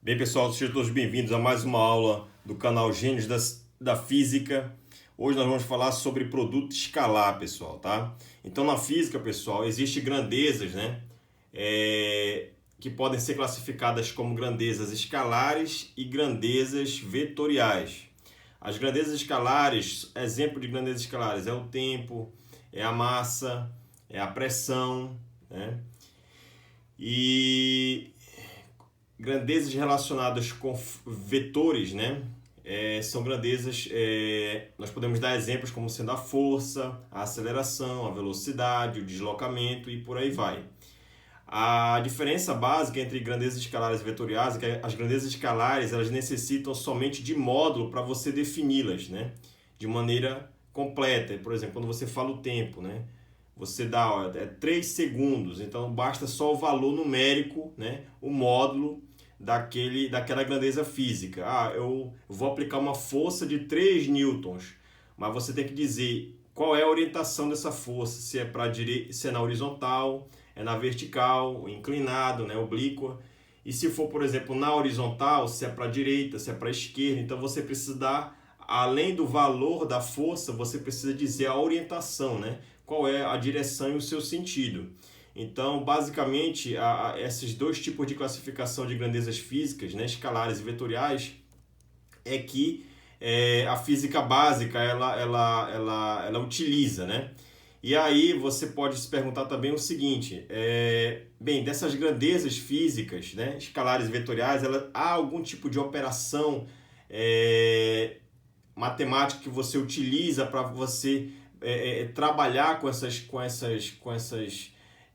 Bem, pessoal, sejam todos bem-vindos a mais uma aula do canal Gênios da Física. Hoje nós vamos falar sobre produto escalar, pessoal, tá? Então, na física, pessoal, existem grandezas, né? Que podem ser classificadas como grandezas escalares e grandezas vetoriais. As grandezas escalares, exemplo de grandezas escalares, é o tempo, é a massa, é a pressão, né? E grandezas relacionadas com vetores, né? São grandezas, nós podemos dar exemplos como sendo a força, a aceleração, a velocidade, o deslocamento e por aí vai. A diferença básica entre grandezas escalares e vetoriais é que as grandezas escalares elas necessitam somente de módulo para você defini-las, né? De maneira completa. Por exemplo, quando você fala o tempo, né? Você dá 3 segundos, então basta só o valor numérico, né? O módulo daquela grandeza física. Eu vou aplicar uma força de 3 newtons, mas você tem que dizer qual é a orientação dessa força, se é para direita, se é na horizontal, é na vertical, inclinado, né, oblíqua. E se for, por exemplo, na horizontal, se é para a direita, se é para a esquerda, então você precisa dar, além do valor da força, você precisa dizer a orientação, né? Qual é a direção e o seu sentido. Então, basicamente, esses dois tipos de classificação de grandezas físicas, né, escalares e vetoriais, é que a física básica ela utiliza, né? E aí você pode se perguntar também o seguinte, bem, dessas grandezas físicas, né, escalares e vetoriais, há algum tipo de operação matemática que você utiliza para você trabalhar com essas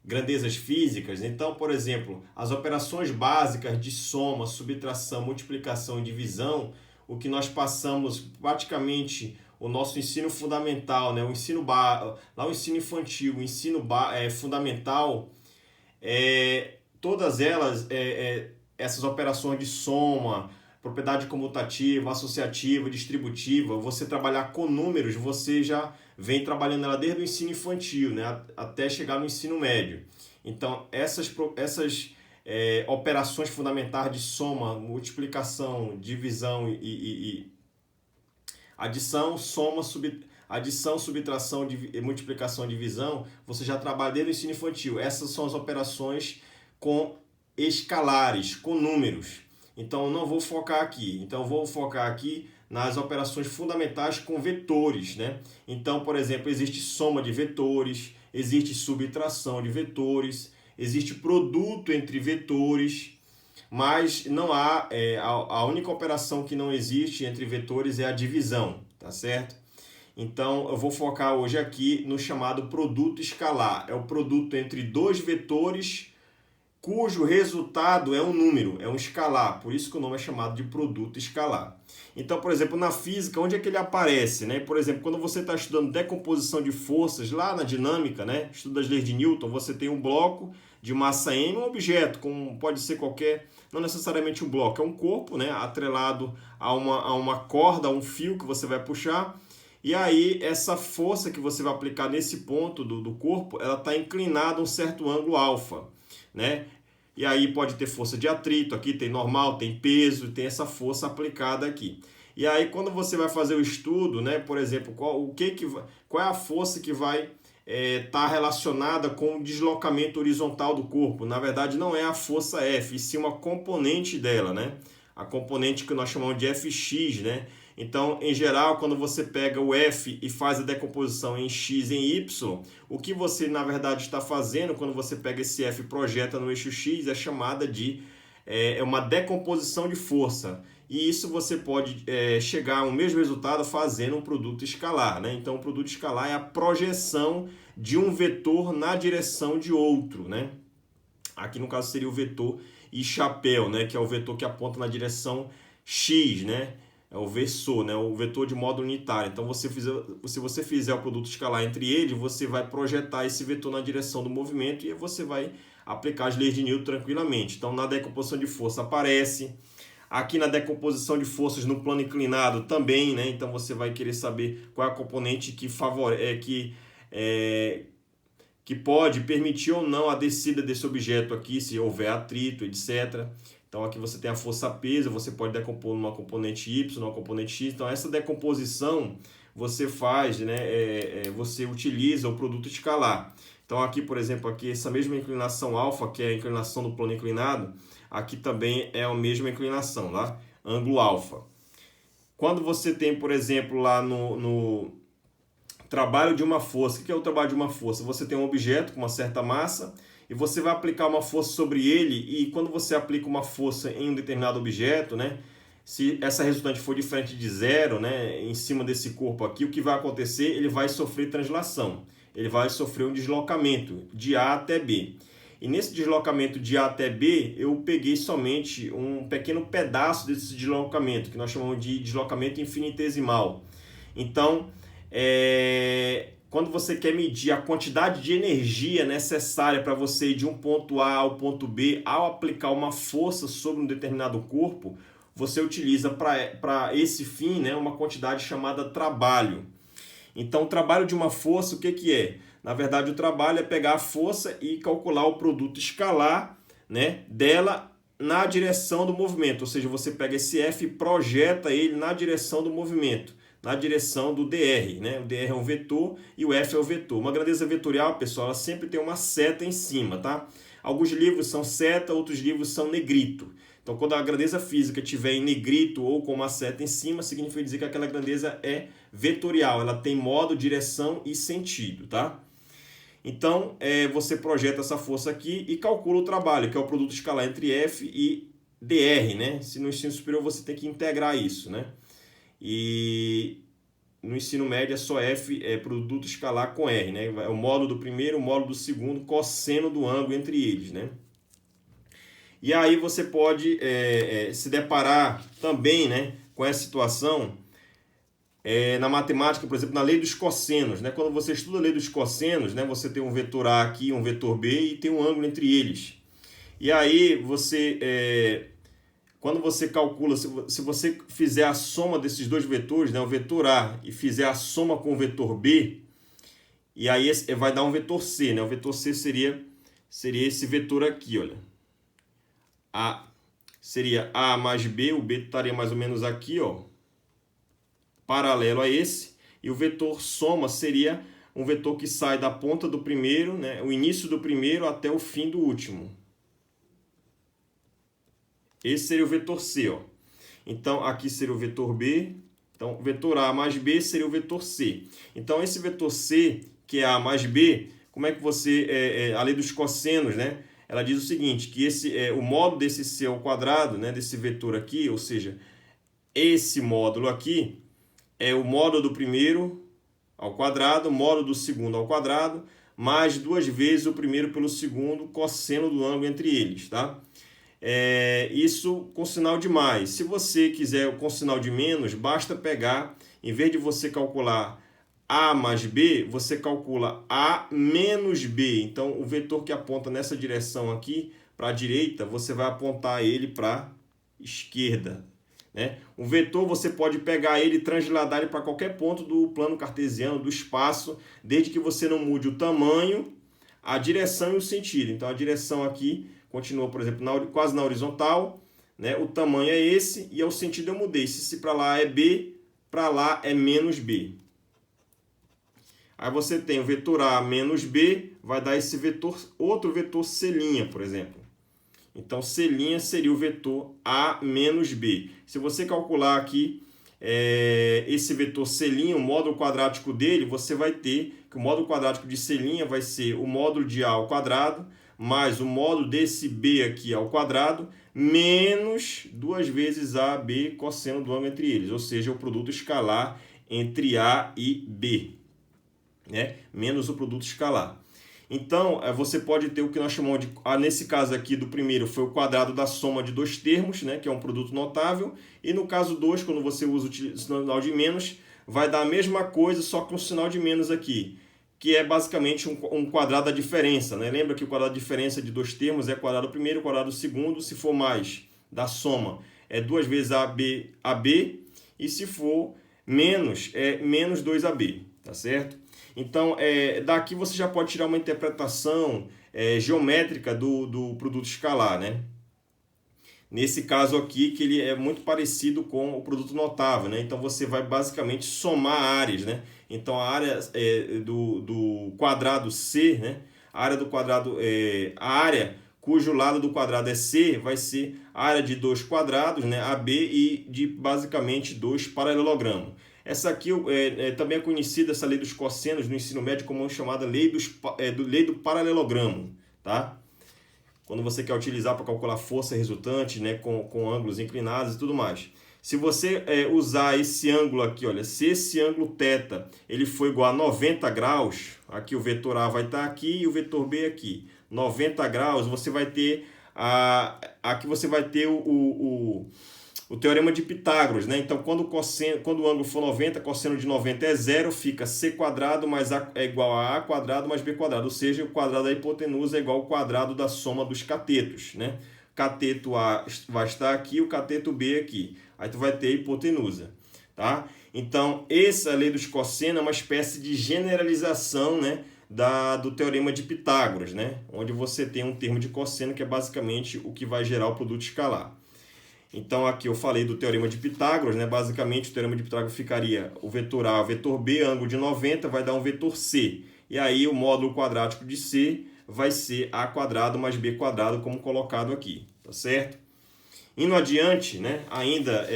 grandezas físicas? Então, por exemplo, as operações básicas de soma, subtração, multiplicação e divisão, o que nós passamos praticamente o nosso ensino fundamental, né? Lá o ensino infantil, o ensino fundamental, todas elas, essas operações de soma, propriedade comutativa, associativa, distributiva, você trabalhar com números, você já vem trabalhando ela desde o ensino infantil, né, até chegar no ensino médio. Então, essas operações fundamentais de soma, multiplicação, divisão e adição, adição, subtração, multiplicação, divisão, você já trabalha desde o ensino infantil. Essas são as operações com escalares, com números. Então, eu não vou focar aqui. Então, eu vou focar aqui nas operações fundamentais com vetores, né? Então, por exemplo, existe soma de vetores, existe subtração de vetores, existe produto entre vetores, mas não há, a única operação que não existe entre vetores é a divisão, tá certo? Então, eu vou focar hoje aqui no chamado produto escalar. É o produto entre dois vetores cujo resultado é um número, é um escalar. Por isso que o nome é chamado de produto escalar. Então, por exemplo, na física, onde é que ele aparece? Né? Por exemplo, quando você está estudando decomposição de forças, lá na dinâmica, né? Estudo das leis de Newton, você tem um bloco de massa M, um objeto, como pode ser qualquer, não necessariamente um bloco, é um corpo, né? Atrelado a uma corda, a um fio que você vai puxar. E aí, essa força que você vai aplicar nesse ponto do corpo, ela está inclinada a um certo ângulo alfa, né? E aí pode ter força de atrito, aqui tem normal, tem peso, tem essa força aplicada aqui. E aí quando você vai fazer o estudo, né, por exemplo, qual é a força que vai estar relacionada com o deslocamento horizontal do corpo? Na verdade não é a força F, e sim uma componente dela, né? A componente que nós chamamos de Fx, né? Então, em geral, quando você pega o F e faz a decomposição em X e em Y, o que você, na verdade, está fazendo quando você pega esse F e projeta no eixo X é chamada de uma decomposição de força. E isso você pode chegar ao mesmo resultado fazendo um produto escalar, né? Então, o produto escalar é a projeção de um vetor na direção de outro, né? Aqui, no caso, seria o vetor I chapéu, né? Que é o vetor que aponta na direção X, né? É o versor, né? O vetor de modo unitário. Então, se você fizer o produto escalar entre eles, você vai projetar esse vetor na direção do movimento e você vai aplicar as leis de Newton tranquilamente. Então, na decomposição de força aparece. Aqui na decomposição de forças no plano inclinado também, né? Então, você vai querer saber qual é a componente que que pode permitir ou não a descida desse objeto aqui, se houver atrito, etc. Então aqui você tem a força-peso, você pode decompor numa componente Y, numa componente X. Então essa decomposição você faz, né, você utiliza o produto escalar. Então aqui, por exemplo, aqui essa mesma inclinação alfa, que é a inclinação do plano inclinado, aqui também é a mesma inclinação, lá, ângulo alfa. Quando você tem, por exemplo, lá no trabalho de uma força, o que é o trabalho de uma força? Você tem um objeto com uma certa massa e você vai aplicar uma força sobre ele, e quando você aplica uma força em um determinado objeto, né, se essa resultante for diferente de zero, né, em cima desse corpo aqui, o que vai acontecer? Ele vai sofrer translação, ele vai sofrer um deslocamento de A até B. E nesse deslocamento de A até B, eu peguei somente um pequeno pedaço desse deslocamento, que nós chamamos de deslocamento infinitesimal. Então, quando você quer medir a quantidade de energia necessária para você ir de um ponto A ao ponto B, ao aplicar uma força sobre um determinado corpo, você utiliza para esse fim, né, uma quantidade chamada trabalho. Então, o trabalho de uma força, o que é? Na verdade, o trabalho é pegar a força e calcular o produto escalar, né, dela na direção do movimento. Ou seja, você pega esse F e projeta ele na direção do movimento, na direção do dr, né? O dr é um vetor e o F é o vetor. Uma grandeza vetorial, pessoal, ela sempre tem uma seta em cima, tá? Alguns livros são seta, outros livros são negrito. Então, quando a grandeza física estiver em negrito ou com uma seta em cima, significa dizer que aquela grandeza é vetorial, ela tem modo, direção e sentido, tá? Então, você projeta essa força aqui e calcula o trabalho, que é o produto escalar entre F e dr, né? Se no ensino superior você tem que integrar isso, né? E no ensino médio é só F, produto escalar com R, né? É o módulo do primeiro, o módulo do segundo, cosseno do ângulo entre eles, né? E aí você pode se deparar também, né, com essa situação na matemática, por exemplo, na lei dos cossenos, né? Quando você estuda a lei dos cossenos, né, você tem um vetor A aqui, um vetor B e tem um ângulo entre eles. E aí você, quando você calcula, se você fizer a soma desses dois vetores, né, o vetor A, e fizer a soma com o vetor B, e aí vai dar um vetor C, né? O vetor C seria esse vetor aqui, olha. Seria A mais B, o B estaria mais ou menos aqui, ó, paralelo a esse, e o vetor soma seria um vetor que sai da ponta do primeiro, né, o início do primeiro até o fim do último. Esse seria o vetor C, ó. Então, aqui seria o vetor B, então, vetor A mais B seria o vetor C. Então, esse vetor C, que é A mais B, como é que você, a lei dos cossenos, né? Ela diz o seguinte, que o módulo desse C ao quadrado, né, desse vetor aqui, ou seja, esse módulo aqui é o módulo do primeiro ao quadrado, módulo do segundo ao quadrado, mais 2 vezes o primeiro pelo segundo, cosseno do ângulo entre eles, tá? Isso com sinal de mais. Se você quiser com sinal de menos, basta pegar, em vez de você calcular A mais B, você calcula A menos B. Então, o vetor que aponta nessa direção aqui, para a direita, você vai apontar ele para a esquerda, né? O vetor você pode pegar ele e transladar ele para qualquer ponto do plano cartesiano, do espaço, desde que você não mude o tamanho, a direção e o sentido. Então, a direção aqui continua, por exemplo, quase na horizontal, né? O tamanho é esse e o sentido eu mudei. Se para lá é B, para lá é menos B. Aí você tem o vetor A menos B, vai dar esse vetor, outro vetor C', por exemplo. Então, C' seria o vetor A menos B. Se você calcular aqui esse vetor C', o módulo quadrático dele, você vai ter que o módulo quadrático de C' vai ser o módulo de A ao quadrado, mais o módulo desse B aqui ao quadrado, menos 2 vezes AB cosseno do ângulo entre eles, ou seja, o produto escalar entre A e B, né? Menos o produto escalar. Então, você pode ter o que nós chamamos de, nesse caso aqui do primeiro, foi o quadrado da soma de dois termos, né, que é um produto notável, e no caso 2, quando você usa o sinal de menos, vai dar a mesma coisa, só com o sinal de menos aqui, que é basicamente um quadrado da diferença, né? Lembra que o quadrado da diferença de dois termos é quadrado do primeiro, quadrado do segundo, se for mais da soma, é 2 vezes AB, e se for menos, é menos 2AB, tá certo? Então, daqui você já pode tirar uma interpretação geométrica do produto escalar, né? Nesse caso aqui, que ele é muito parecido com o produto notável, né? Então, você vai basicamente somar áreas, né? Então, a área do quadrado C, né? A área do quadrado, a área cujo lado do quadrado é C, vai ser a área de dois quadrados, né? AB, e de basicamente dois paralelogramos. Essa aqui também é conhecida, essa lei dos cossenos no ensino médio, como chamada lei do paralelogramo, tá? Quando você quer utilizar para calcular força resultante, né, com ângulos inclinados e tudo mais. Se você usar esse ângulo aqui, olha, se esse ângulo θ ele for igual a 90 graus, aqui o vetor A vai estar aqui e o vetor B aqui. 90 graus, você vai ter aqui você vai ter o teorema de Pitágoras, né? Então, quando o ângulo for 90, cosseno de 90 é zero, fica c quadrado mais a é igual a quadrado mais b quadrado, ou seja, o quadrado da hipotenusa é igual ao quadrado da soma dos catetos, né? Cateto A vai estar aqui, o cateto B aqui. Aí tu vai ter a hipotenusa, tá? Então, essa lei dos cossenos é uma espécie de generalização, né, do teorema de Pitágoras, né? Onde você tem um termo de cosseno que é basicamente o que vai gerar o produto escalar. Então, aqui eu falei do teorema de Pitágoras, né? Basicamente, o teorema de Pitágoras ficaria o vetor A, o vetor B, ângulo de 90, vai dar um vetor C. E aí, o módulo quadrático de C vai ser A quadrado mais B quadrado, como colocado aqui, tá certo? Indo adiante, né? Ainda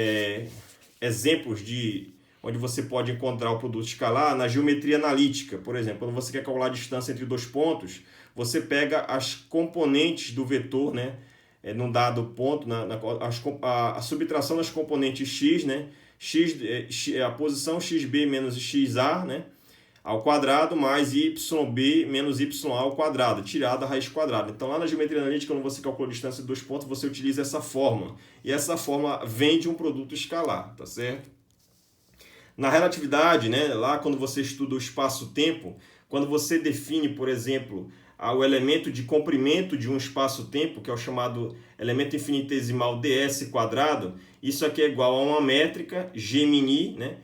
exemplos de onde você pode encontrar o produto escalar na geometria analítica. Por exemplo, quando você quer calcular a distância entre dois pontos, você pega as componentes do vetor, né? Num dado ponto, a subtração das componentes x, né? A posição xb menos xa, né? Ao quadrado, mais yb menos ya ao quadrado, tirada a raiz quadrada. Então, lá na geometria analítica, quando você calcula a distância de dois pontos, você utiliza essa fórmula. E essa fórmula vem de um produto escalar, tá certo? Na relatividade, né? Lá quando você estuda o espaço-tempo, quando você define, por exemplo, o elemento de comprimento de um espaço-tempo, que é o chamado elemento infinitesimal ds quadrado, isso aqui é igual a uma métrica Gμ, né?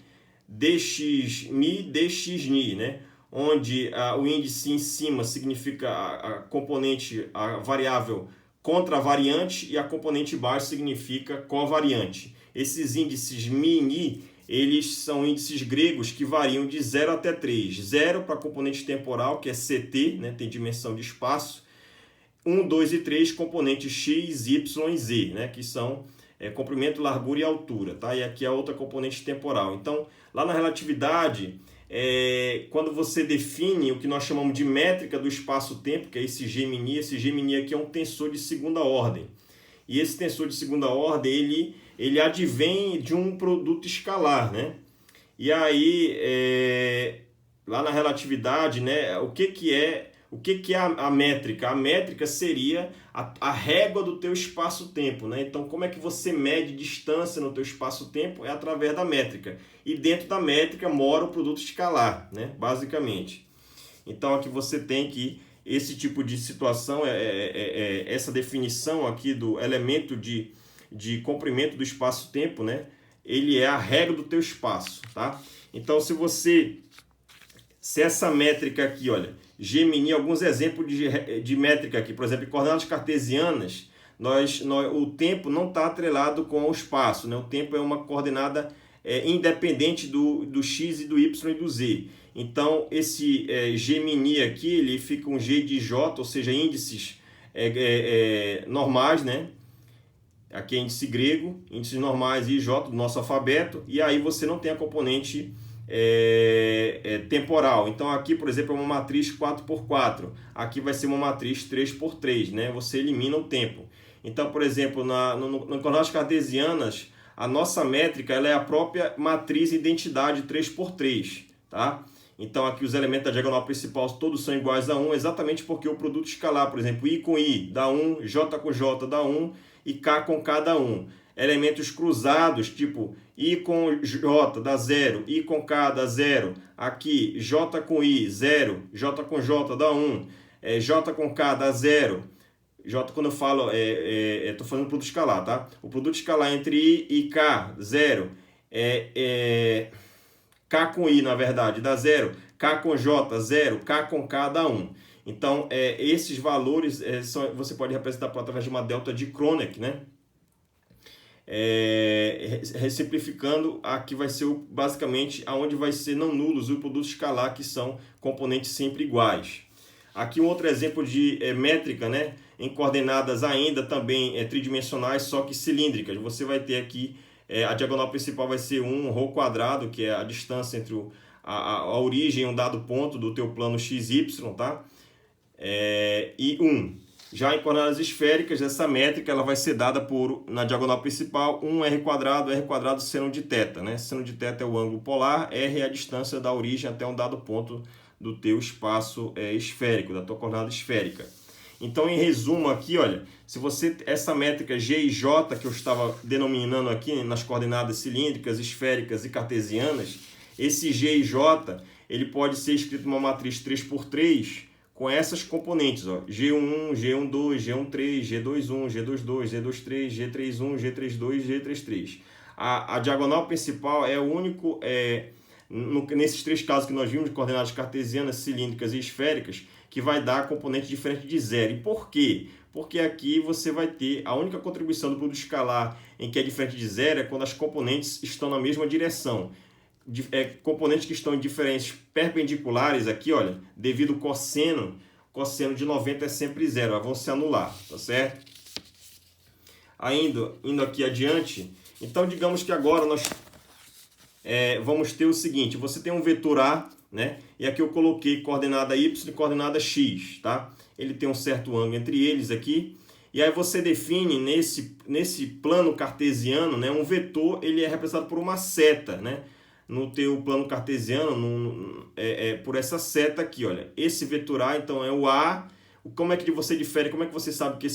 dxmi, dxni, né? Onde o índice em cima significa a componente, a variável contravariante, e a componente baixo significa covariante. Esses índices mi e ni, eles são índices gregos que variam de 0 até 3. 0 para a componente temporal, que é ct, né? Tem dimensão de espaço. 1, 2 e 3, componentes x, y e z, né? Que são comprimento, largura e altura, tá? E aqui é a outra componente temporal. Então, lá na relatividade, quando você define o que nós chamamos de métrica do espaço-tempo, que é esse Gμ aqui é um tensor de segunda ordem. E esse tensor de segunda ordem, ele advém de um produto escalar, né? E aí, lá na relatividade, né, o que é a métrica? A métrica seria a régua do teu espaço-tempo, né? Então, como é que você mede distância no teu espaço-tempo? É através da métrica. E dentro da métrica mora o produto escalar, né? Basicamente. Então, aqui você tem que esse tipo de situação, essa definição aqui do elemento de comprimento do espaço-tempo, né? Ele é a régua do teu espaço, tá? Então, se essa métrica aqui, olha, Gμ, alguns exemplos de métrica aqui, por exemplo, em coordenadas cartesianas, o tempo não está atrelado com o espaço, né? O tempo é uma coordenada independente do x e do y e do z. Então, esse Gμ aqui, ele fica um G de J, ou seja, índices normais, né? Aqui é índice grego, índices normais e J do nosso alfabeto, e aí você não tem a componente temporal. Então, aqui, por exemplo, é uma matriz 4x4, aqui vai ser uma matriz 3x3, né? Você elimina o tempo. Então, por exemplo, no coordenadas cartesianas, a nossa métrica ela é a própria matriz identidade 3x3, tá? Então, aqui os elementos da diagonal principal todos são iguais a 1, exatamente porque o produto escalar, por exemplo, I com I dá 1, J com J dá 1 e K com K dá 1. Elementos cruzados, tipo I com J dá 0, I com K dá 0. Aqui, J com I, 0, J com J dá 1, J com K dá 0. J, quando eu falo, estou falando produto escalar, tá? O produto escalar entre I e K, 0. K com I, na verdade, dá 0. K com J, 0. K com K dá 1. Então, esses valores você pode representar através de uma delta de Kroneck, né? Simplificando, aqui vai ser basicamente aonde vai ser não nulos o produto escalar, que são componentes sempre iguais. Aqui um outro exemplo de métrica, né? Em coordenadas ainda também tridimensionais, só que cilíndricas. Você vai ter aqui, a diagonal principal vai ser 1 ρ quadrado, que é a distância entre a origem e um dado ponto do teu plano XY, tá? E 1. Já em coordenadas esféricas, essa métrica ela vai ser dada na diagonal principal, 1 r quadrado seno de θ, né? Seno de θ é o ângulo polar, r é a distância da origem até um dado ponto do teu espaço esférico, da tua coordenada esférica. Então, em resumo aqui, olha, se você essa métrica G e J que eu estava denominando aqui nas coordenadas cilíndricas, esféricas e cartesianas, esse G e J, ele pode ser escrito numa matriz 3x3, com essas componentes, ó, G11, G12, G13, G21, G22, G23, G31, G32, G33. A diagonal principal é o único, nesses três casos que nós vimos, de coordenadas cartesianas, cilíndricas e esféricas, que vai dar componente diferente de zero. E por quê? Porque aqui você vai ter a única contribuição do produto escalar em que é diferente de zero é quando as componentes estão na mesma direção. Componentes que estão em diferentes perpendiculares aqui, olha, devido ao cosseno de 90 é sempre zero, vão se anular, tá certo? Indo aqui adiante, então digamos que agora nós vamos ter o seguinte, você tem um vetor A, né? E aqui eu coloquei coordenada Y e coordenada X, tá? Ele tem um certo ângulo entre eles aqui, e aí você define nesse plano cartesiano, né? Um vetor, ele é representado por uma seta, né? No teu plano cartesiano, por essa seta aqui, olha. Esse vetor A, então, é o A. Como é que você difere? Como é que você sabe que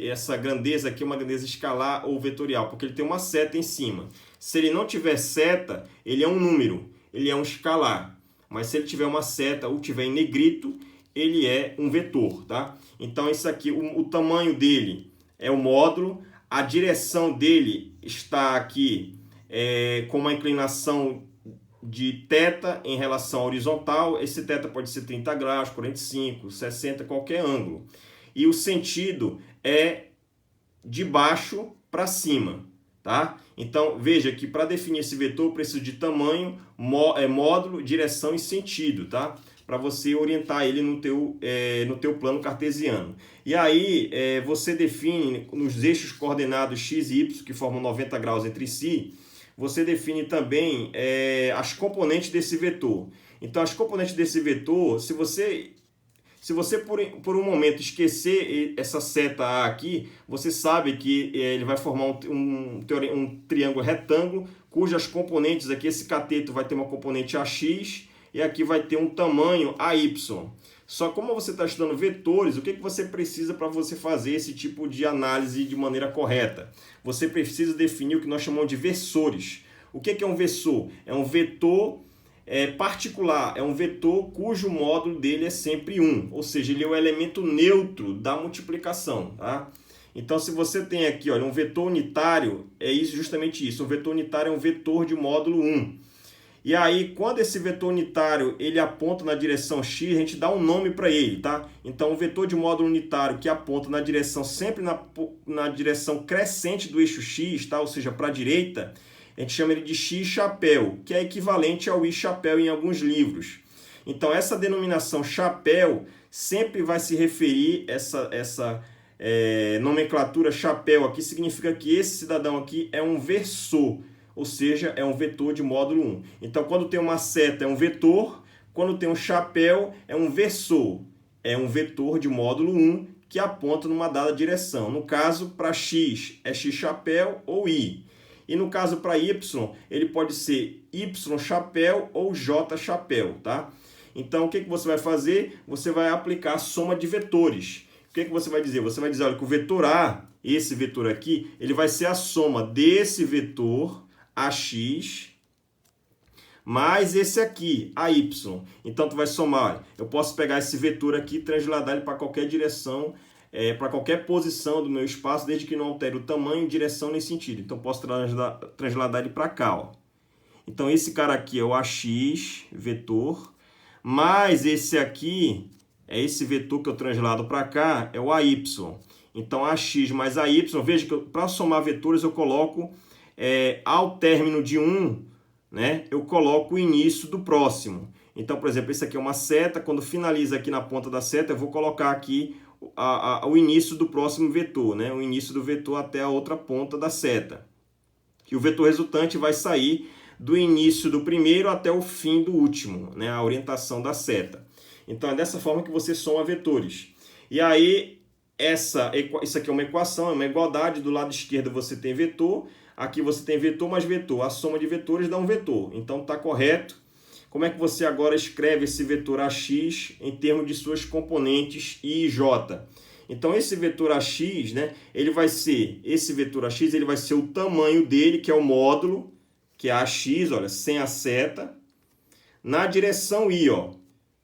essa grandeza aqui é uma grandeza escalar ou vetorial? Porque ele tem uma seta em cima. Se ele não tiver seta, ele é um número, ele é um escalar. Mas se ele tiver uma seta ou tiver em negrito, ele é um vetor, tá? Então, isso aqui, o tamanho dele é o módulo, a direção dele está aqui com uma inclinação de θ em relação à horizontal. Esse θ pode ser 30 graus, 45, 60, qualquer ângulo. E o sentido é de baixo para cima, tá? Então, veja que para definir esse vetor eu preciso de tamanho, módulo, direção e sentido, tá? Para você orientar ele no teu plano cartesiano. E aí, você define nos eixos coordenados x e y, que formam 90 graus entre si, você define também as componentes desse vetor. Então, as componentes desse vetor, se você por um momento esquecer essa seta A aqui, você sabe que ele vai formar um triângulo retângulo, cujas componentes aqui, esse cateto vai ter uma componente AX e aqui vai ter um tamanho AY. Só como você está estudando vetores, o que você precisa para você fazer esse tipo de análise de maneira correta? Você precisa definir o que nós chamamos de versores. O que é um versor? É um vetor particular, é um vetor cujo módulo dele é sempre 1, ou seja, ele é o elemento neutro da multiplicação, tá? Então, se você tem aqui, olha, um vetor unitário, justamente isso, um vetor unitário é um vetor de módulo 1. E aí, quando esse vetor unitário ele aponta na direção x, a gente dá um nome para ele, tá? Então, o vetor de módulo unitário que aponta na direção, sempre na direção crescente do eixo x, tá? Ou seja, para a direita, a gente chama ele de x-chapéu, que é equivalente ao i-chapéu em alguns livros. Então, essa denominação chapéu sempre vai se referir, essa nomenclatura chapéu aqui significa que esse cidadão aqui é um versor, ou seja, é um vetor de módulo 1. Então, quando tem uma seta é um vetor, quando tem um chapéu é um versor, é um vetor de módulo 1 que aponta numa dada direção. No caso, para x é x-chapéu ou i. E no caso para y, ele pode ser y-chapéu ou j-chapéu, tá? Então, o que você vai fazer? Você vai aplicar a soma de vetores. O que você vai dizer? Você vai dizer, olha, que o vetor A, esse vetor aqui, ele vai ser a soma desse vetor, AX, mais esse aqui, AY. Então, tu vai somar, olha, eu posso pegar esse vetor aqui e transladar ele para qualquer direção, para qualquer posição do meu espaço, desde que não altere o tamanho, direção nem sentido. Então, posso transladar ele para cá, ó. Então, esse cara aqui é o AX, vetor, mais esse aqui, é esse vetor que eu translado para cá, é o AY. Então, AX mais AY, veja que para somar vetores eu coloco, ao término de um, né, eu coloco o início do próximo. Então, por exemplo, esse aqui é uma seta, quando finaliza aqui na ponta da seta, eu vou colocar aqui o início do próximo vetor, né, o início do vetor até a outra ponta da seta. E o vetor resultante vai sair do início do primeiro até o fim do último, né, a orientação da seta. Então, é dessa forma que você soma vetores. E aí, isso aqui é uma equação, é uma igualdade. Do lado esquerdo você tem vetor, aqui você tem vetor mais vetor. A soma de vetores dá um vetor. Então, está correto. Como é que você agora escreve esse vetor AX em termos de suas componentes I e J? Então, esse vetor AX, né, esse vetor AX ele vai ser o tamanho dele, que é o módulo, que é AX, olha, sem a seta, na direção I, ó,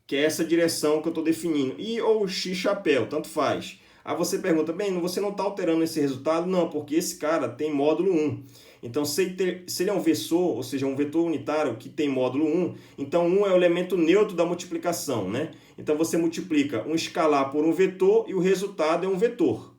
que é essa direção que eu estou definindo. I ou X chapéu, tanto faz. Aí você pergunta, bem, você não está alterando esse resultado? Não, porque esse cara tem módulo 1. Então, se ele é um vetor, ou seja, um vetor unitário que tem módulo 1, então 1 é o elemento neutro da multiplicação, né? Então, você multiplica um escalar por um vetor e o resultado é um vetor.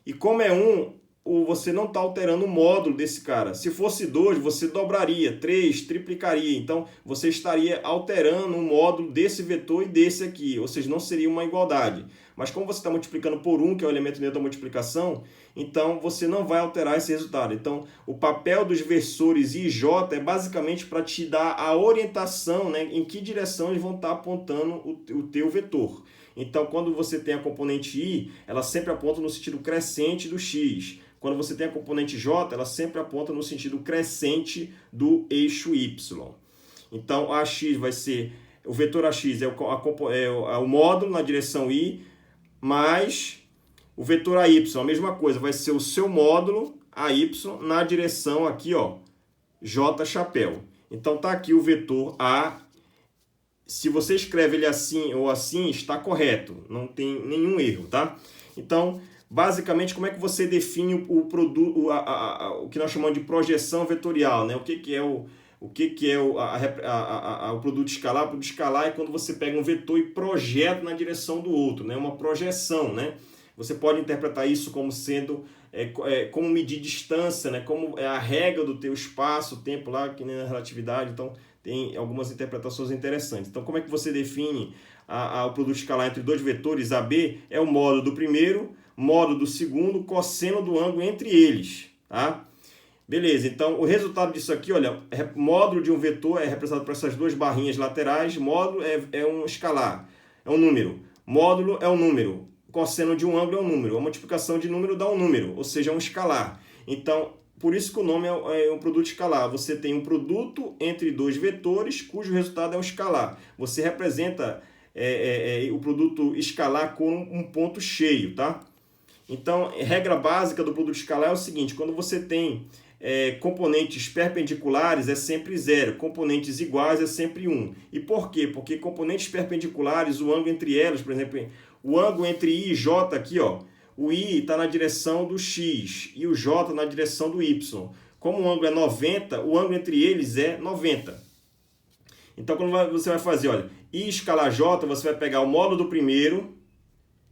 E como é 1, você não está alterando o módulo desse cara. Se fosse 2, você dobraria, 3, triplicaria. Então, você estaria alterando o módulo desse vetor e desse aqui, ou seja, não seria uma igualdade. Mas como você está multiplicando por 1, que é o elemento neutro da multiplicação, então você não vai alterar esse resultado. Então, o papel dos versores I e J é basicamente para te dar a orientação, né, em que direção eles vão estar apontando o teu vetor. Então, quando você tem a componente I, ela sempre aponta no sentido crescente do X. Quando você tem a componente J, ela sempre aponta no sentido crescente do eixo Y. Então, a AX vai ser, o vetor AX é o módulo na direção I, mais o vetor AY, a mesma coisa, vai ser o seu módulo AY na direção aqui, ó, J chapéu. Então, tá aqui o vetor A. Se você escreve ele assim ou assim, está correto, não tem nenhum erro, tá? Então, basicamente, como é que você define o produto, o que nós chamamos de projeção vetorial, né? O que é o produto escalar? O produto escalar é quando você pega um vetor e projeta na direção do outro, né? Uma projeção, né? Você pode interpretar isso como sendo, como medir distância, né? Como é a regra do teu espaço, tempo lá, que nem na relatividade. Então, tem algumas interpretações interessantes. Então, como é que você define o produto escalar entre dois vetores AB? É o módulo do primeiro, módulo do segundo, cosseno do ângulo entre eles, tá? Beleza, então o resultado disso aqui, olha, módulo de um vetor é representado por essas duas barrinhas laterais, módulo é um escalar, é um número, módulo é um número, cosseno de um ângulo é um número, a multiplicação de número dá um número, ou seja, é um escalar. Então, por isso que o nome é um produto escalar. Você tem um produto entre dois vetores, cujo resultado é um escalar. Você representa o produto escalar com um ponto cheio, tá? Então, a regra básica do produto escalar é o seguinte: quando você tem componentes perpendiculares é sempre 0, componentes iguais é sempre 1. E por quê? Porque componentes perpendiculares, o ângulo entre elas, por exemplo, o ângulo entre I e J aqui, ó, o I está na direção do X e o J na direção do Y. Como o ângulo é 90, o ângulo entre eles é 90. Então, quando você vai fazer, olha, I escalar J, você vai pegar o módulo do primeiro.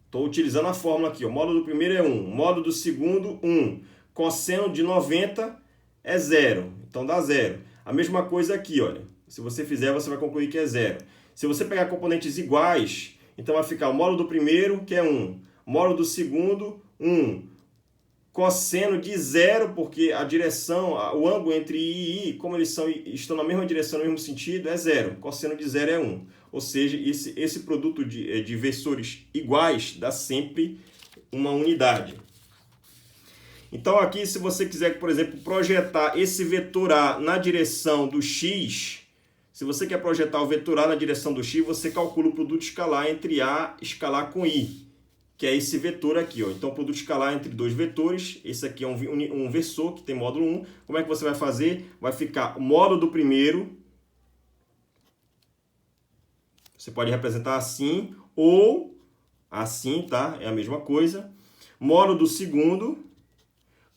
Estou utilizando a fórmula aqui. O módulo do primeiro é 1. O módulo do segundo, 1. Cosseno de 90 é 0. Então, dá 0. A mesma coisa aqui, olha. Se você fizer, você vai concluir que é 0. Se você pegar componentes iguais, então vai ficar o módulo do primeiro, que é 1. Módulo do segundo, 1. Cosseno de 0, porque a direção, o ângulo entre I e I, como eles estão na mesma direção, no mesmo sentido, é 0. Cosseno de 0 é 1. Ou seja, esse produto de versores iguais dá sempre uma unidade. Então aqui, se você quiser, por exemplo, projetar esse vetor A na direção do X, se você quer projetar o vetor A na direção do X, você calcula o produto escalar entre A escalar com I, que é esse vetor aqui, ó. Então, o produto escalar entre dois vetores, esse aqui é um versor que tem módulo 1. Como é que você vai fazer? Vai ficar o módulo do primeiro, você pode representar assim ou assim, tá? É a mesma coisa. Módulo do segundo,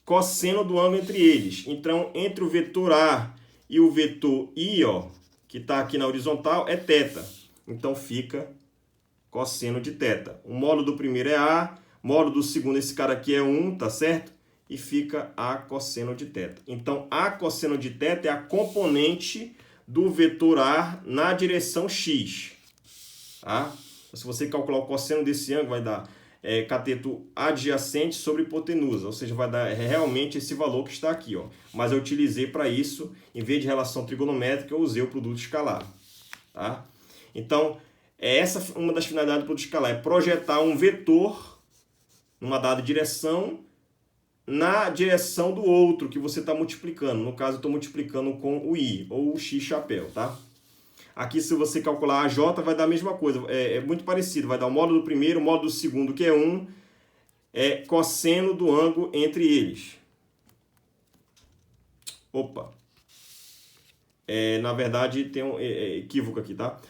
cosseno do ângulo entre eles. Então, entre o vetor A e o vetor I, ó, que está aqui na horizontal, é θ. Então fica cosseno de θ. O módulo do primeiro é A, módulo do segundo, esse cara aqui é 1, tá certo? E fica A cosseno de θ. Então, A cosseno de θ é a componente do vetor A na direção X. Tá? Se você calcular o cosseno desse ângulo, vai dar cateto adjacente sobre hipotenusa, ou seja, vai dar realmente esse valor que está aqui. Ó. Mas eu utilizei para isso, em vez de relação trigonométrica, eu usei o produto escalar. Tá? Então, essa uma das finalidades do produto escalar, é projetar um vetor numa dada direção na direção do outro que você está multiplicando. No caso, eu estou multiplicando com o I, ou o X chapéu, tá? Aqui, se você calcular a J, vai dar a mesma coisa. É muito parecido. Vai dar o módulo do primeiro, o módulo do segundo, que é 1, é cosseno do ângulo entre eles. Opa! Na verdade, tem um equívoco aqui, tá?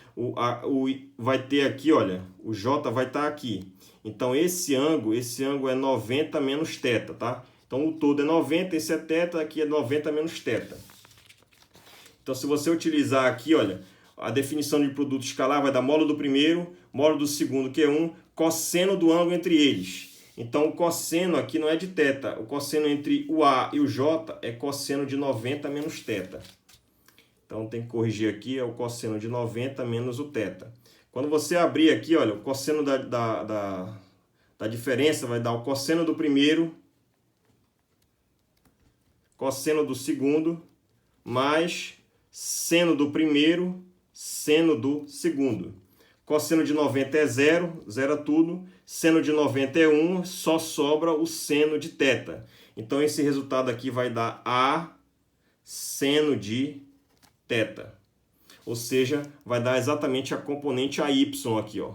Vai ter aqui, olha, o J vai estar aqui. Então, esse ângulo é 90 menos θ, tá? Então, o todo é 90, esse é θ, aqui é 90 menos θ. Então, se você utilizar aqui, olha, a definição de produto escalar vai dar módulo do primeiro, módulo do segundo, que é 1, cosseno do ângulo entre eles. Então, o cosseno aqui não é de θ. O cosseno entre o A e o J é cosseno de 90 menos θ. Então, tem que corrigir aqui, é o cosseno de 90 menos o θ. Quando você abrir aqui, olha, o cosseno da diferença vai dar o cosseno do primeiro, cosseno do segundo, mais seno do primeiro, seno do segundo. Cosseno de 90 é 0, zera tudo. Seno de 90 é 1, só sobra o seno de θ. Então, esse resultado aqui vai dar A seno de θ. Ou seja, vai dar exatamente a componente AY aqui, ó.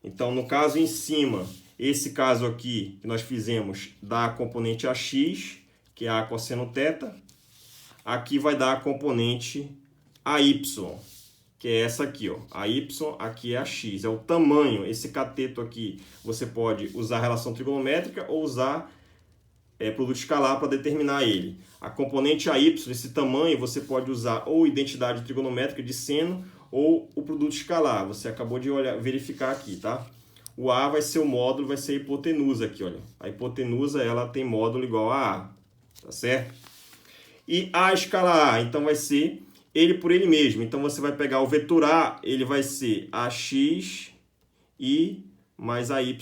Então, no caso em cima, esse caso aqui que nós fizemos dá a componente AX, que é A cosseno θ. Aqui vai dar a componente AY, que é essa aqui, ó. AY, aqui é a X, é o tamanho. Esse cateto aqui, você pode usar relação trigonométrica ou usar produto escalar para determinar ele. A componente AY, esse tamanho, você pode usar ou identidade trigonométrica de seno ou o produto escalar. Você acabou de verificar aqui, tá? O A vai ser o módulo, vai ser a hipotenusa aqui, olha. A hipotenusa, ela tem módulo igual a A, tá certo? E A escala A, então vai ser ele por ele mesmo. Então, você vai pegar o vetor A, ele vai ser AX I mais AYJ,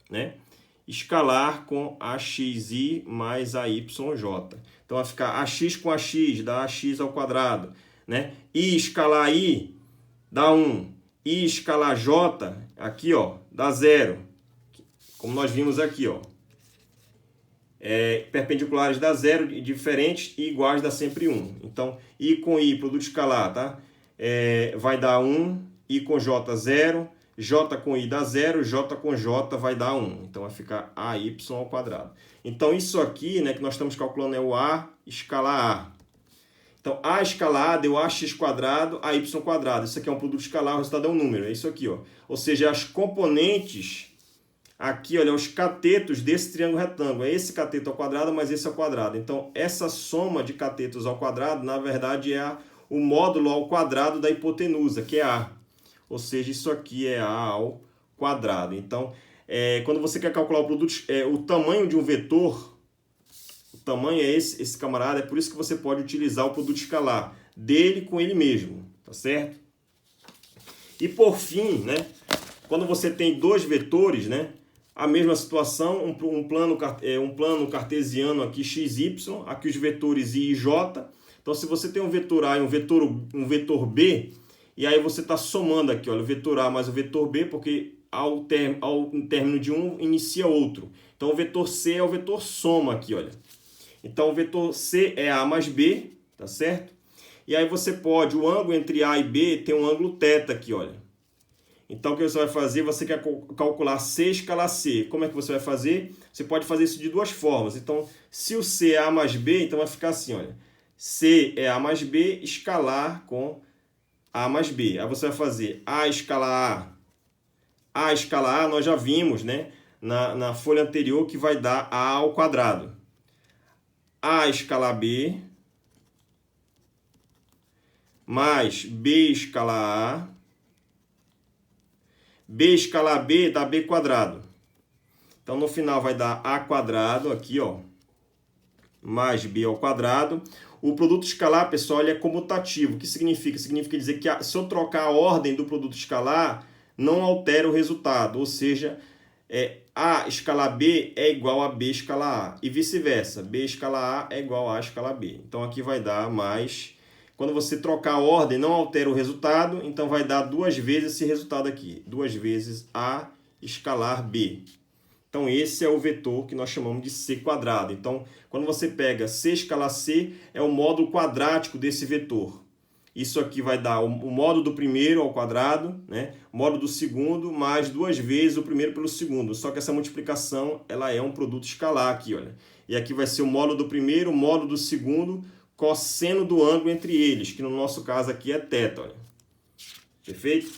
né? Escalar com AXI mais AYJ. Então, vai ficar AX com AX, dá AX ao quadrado, né? I escalar I dá 1. I escalar J, aqui, ó, dá 0. Como nós vimos aqui, ó. Perpendiculares dá 0, diferentes e iguais dá sempre 1. Então, I com I, produto escalar, tá? Vai dar 1, I com J, 0, J com I dá 0, J com J vai dar 1. Então, vai ficar AY ao quadrado. Então, isso aqui, né, que nós estamos calculando é o A escalar A. Então, A escalar A deu AX quadrado, AY quadrado. Isso aqui é um produto escalar, o resultado é um número. É isso aqui, ó. Ou seja, as componentes... Aqui, olha, os catetos desse triângulo retângulo. É esse cateto ao quadrado, mas esse ao quadrado. Então, essa soma de catetos ao quadrado, na verdade, é o módulo ao quadrado da hipotenusa, que é A. Ou seja, isso aqui é A ao quadrado. Então, quando você quer calcular o tamanho de um vetor, o tamanho é esse camarada, é por isso que você pode utilizar o produto escalar dele com ele mesmo, tá certo? E por fim, né, quando você tem dois vetores, né, a mesma situação, um plano cartesiano aqui, XY, aqui os vetores I e J. Então, se você tem um vetor A e um vetor B, e aí você está somando aqui, olha, o vetor A mais o vetor B, porque ao término de um inicia outro. Então, o vetor C é o vetor soma aqui, olha. Então, o vetor C é A mais B, tá certo? E aí você pode, o ângulo entre A e B tem um ângulo θ aqui, olha. Então, o que você vai fazer? Você quer calcular C escalar C. Como é que você vai fazer? Você pode fazer isso de duas formas. Então, se o C é A mais B, então vai ficar assim, olha. C é A mais B, escalar com A mais B. Aí você vai fazer A escalar A. A escalar A, nós já vimos, né? Na folha anterior, que vai dar A ao quadrado. A escalar B mais B escalar A. B escalar B dá B quadrado. Então, no final vai dar A quadrado aqui, ó, mais B ao quadrado. O produto escalar, pessoal, ele é comutativo. O que significa? Significa dizer que se eu trocar a ordem do produto escalar, não altera o resultado. Ou seja, A escalar B é igual a B escalar A. E vice-versa. B escalar A é igual a escalar B. Então, aqui vai dar mais... Quando você trocar a ordem, não altera o resultado. Então, vai dar 2 vezes esse resultado aqui. 2 vezes A escalar B. Então, esse é o vetor que nós chamamos de C quadrado. Então, quando você pega C escalar C, é o módulo quadrático desse vetor. Isso aqui vai dar o módulo do primeiro ao quadrado, né? O módulo do segundo, mais 2 vezes o primeiro pelo segundo. Só que essa multiplicação, ela é um produto escalar aqui, olha. E aqui vai ser o módulo do primeiro, o módulo do segundo, cosseno do ângulo entre eles, que no nosso caso aqui é θ, olha. Perfeito?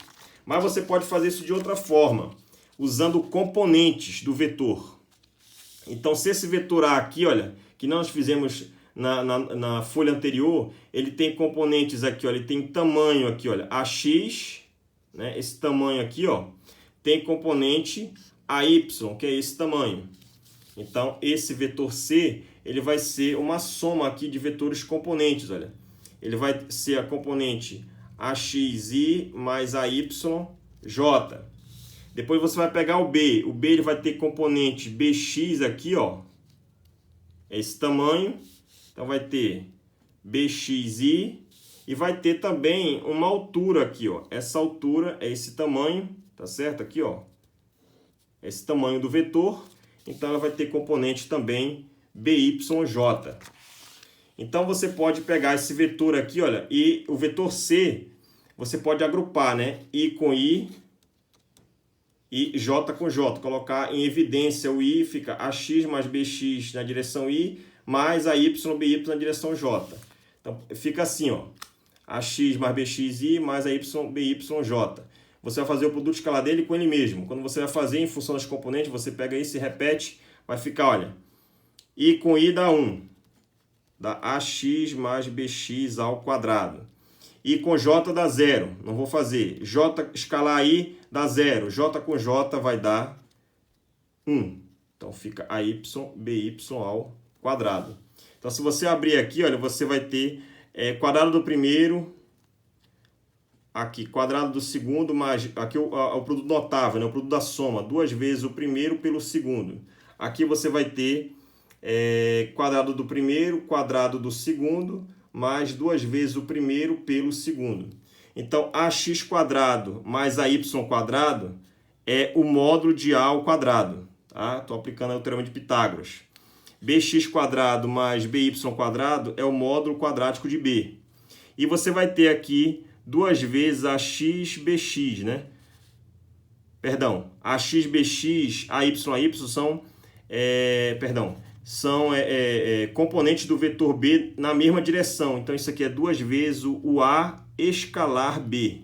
Mas você pode fazer isso de outra forma, usando componentes do vetor. Então, se esse vetor A aqui, olha, que nós fizemos na folha anterior, ele tem componentes aqui, olha, ele tem tamanho aqui, olha, AX, né? Esse tamanho aqui, ó, tem componente AY, que é esse tamanho. Então, esse vetor C, ele vai ser uma soma aqui de vetores componentes, olha. Ele vai ser a componente AXI mais AYJ. Depois você vai pegar o B. O B ele vai ter componente BX aqui, ó. Esse tamanho. Então, vai ter BXI. E vai ter também uma altura aqui, ó. Essa altura é esse tamanho, tá certo? Aqui, ó. Esse tamanho do vetor. Então, ela vai ter componente também BYJ. Então, você pode pegar esse vetor aqui, olha. E o vetor C, você pode agrupar, né? I com I e J com J. Colocar em evidência o I, fica AX mais BX na direção I, mais AY, BY na direção J. Então, fica assim, ó. AX mais BXI mais AY, BYJ. Você vai fazer o produto escalar dele com ele mesmo. Quando você vai fazer em função das componentes, você pega isso e repete, vai ficar, olha, I com I dá 1. Dá AX mais BX ao quadrado. I com J dá 0. Não vou fazer. J escalar I dá 0. J com J vai dar 1. Então, fica AY, BY ao quadrado. Então, se você abrir aqui, olha, você vai ter quadrado do primeiro, aqui, quadrado do segundo, mais aqui o produto notável, né? O produto da soma, 2 vezes o primeiro pelo segundo. Aqui você vai ter quadrado do primeiro, quadrado do segundo, mais 2 vezes o primeiro pelo segundo. Então, AX quadrado mais AY quadrado é o módulo de A ao quadrado. Tá? Estou aplicando o teorema de Pitágoras. BX quadrado mais BY quadrado é o módulo quadrático de B. E você vai ter aqui 2 vezes AX, BX, né? Perdão, AX, BX, AY são, componentes do vetor B na mesma direção. Então, isso aqui é 2 vezes o A escalar B.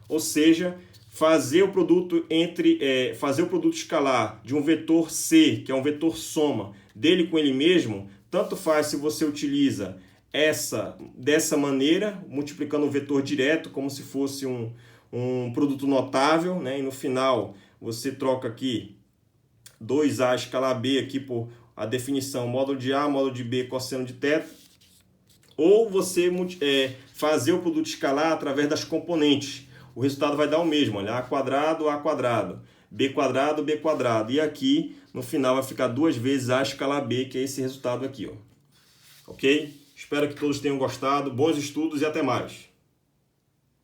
Ou seja, fazer o produto escalar de um vetor C, que é um vetor soma, dele com ele mesmo, tanto faz se você utiliza dessa maneira, multiplicando o vetor direto, como se fosse um produto notável, né? E no final você troca aqui 2A escalar B aqui por a definição módulo de A, módulo de B, cosseno de θ. Ou você fazer o produto escalar através das componentes. O resultado vai dar o mesmo, olha, A quadrado, B quadrado, B quadrado. E aqui, no final, vai ficar 2 vezes A escalar B, que é esse resultado aqui, ó. Ok? Espero que todos tenham gostado. Bons estudos e até mais.